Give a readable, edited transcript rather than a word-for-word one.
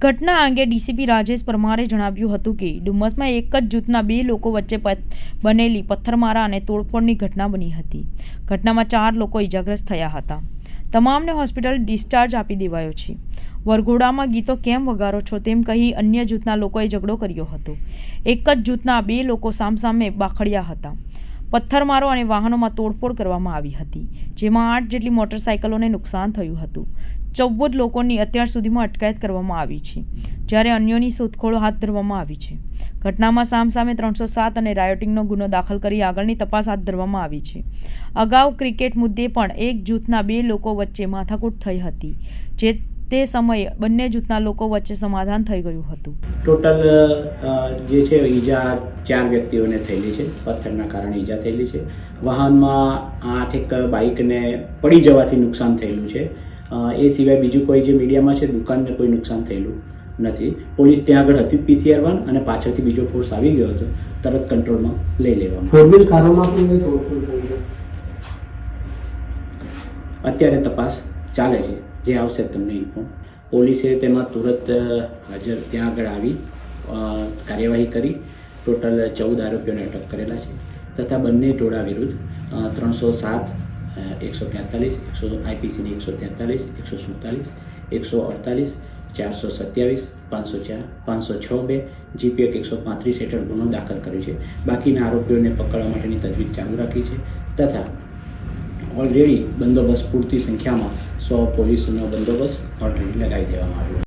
ઘટના અંગે ડીસીપી રાજેશ પરમારે જણાવ્યું હતું કે ડુમસમાં એક જ જૂથના 2 લોકો વચ્ચે બનેલી પથ્થરમારા અને તોડફોડની ઘટના બની હતી. ઘટનામાં 4 લોકો ઇજાગ્રસ્ત થયા હતા. તમામને હોસ્પિટલ ડિસ્ચાર્જ આપી દેવાયો છે. વરઘોડામાં ગીતો કેમ વગાડો છો તેમ કહી અન્ય જૂથના લોકોએ ઝઘડો કર્યો હતો. એક જ જૂથના 2 લોકો સામસામે બાખડ્યા હતા. પથ્થરમારો અને વાહનોમાં તોડફોડ કરવામાં આવી હતી, જેમાં 8 જેટલી મોટરસાયકલોને નુકસાન થયું હતું. 14 લોકોની અત્યાર સુધીમાં અટકાયત કરવામાં આવી છે, જ્યારે અન્યોની શોધખોળ હાથ ધરવામાં આવી છે. ઘટનામાં સામસામે 307 અને રાયોટિંગનો ગુનો દાખલ કરી આગળની તપાસ હાથ ધરવામાં આવી છે. અગાઉ ક્રિકેટ મુદ્દે પણ એક જૂથના 2 લોકો વચ્ચે માથાકૂટ થઈ હતી, જે તે સમયે બંને જૂથના લોકો વચ્ચે સમાધાન થઈ ગયું હતું. ટોટલ જે છે ઈજા 4 વ્યક્તિઓને થયેલી છે. પથ્થરના કારણે ઈજા થયેલી છે. વાહનમાં 8 એક બાઇકને પડી જવાથી નુકસાન થયેલું છે. એ સિવાય બીજું કોઈ જે મીડિયામાં છે દુકાનને કોઈ નુકસાન થયેલું નથી. પોલીસ ત્યાં આગળ હતી PCR-1 અને પાછળથી બીજો ફોર્સ આવી ગયો હતો, તરત કંટ્રોલમાં લઈ લેવામાં. ફોરવ્હીલ કારોમાં પણ કઈ તોડફોડ થઈ છે? અત્યારે તપાસ ચાલે છે, જે આવશે તમને ઇન્ફોર્મ. પોલીસે તેમાં તુરંત હાજર ત્યાં આગળ આવી કાર્યવાહી કરી ટોટલ 14 આરોપીઓને અટક કરેલા છે તથા બંને ટોળા વિરુદ્ધ 307, 143, IPCની 143, 147, 148, 427, 504, 506(2), GPEC 135 હેઠળ ગુનો દાખલ કર્યો છે. બાકીના આરોપીઓને પકડવા માટેની તજવીજ ચાલુ રાખી છે તથા ઓલરેડી બંદોબસ્ત પૂરતી સંખ્યામાં 100 પોલીસનો બંદોબસ્ત ઓલરેડી લગાવી દેવામાં આવ્યો.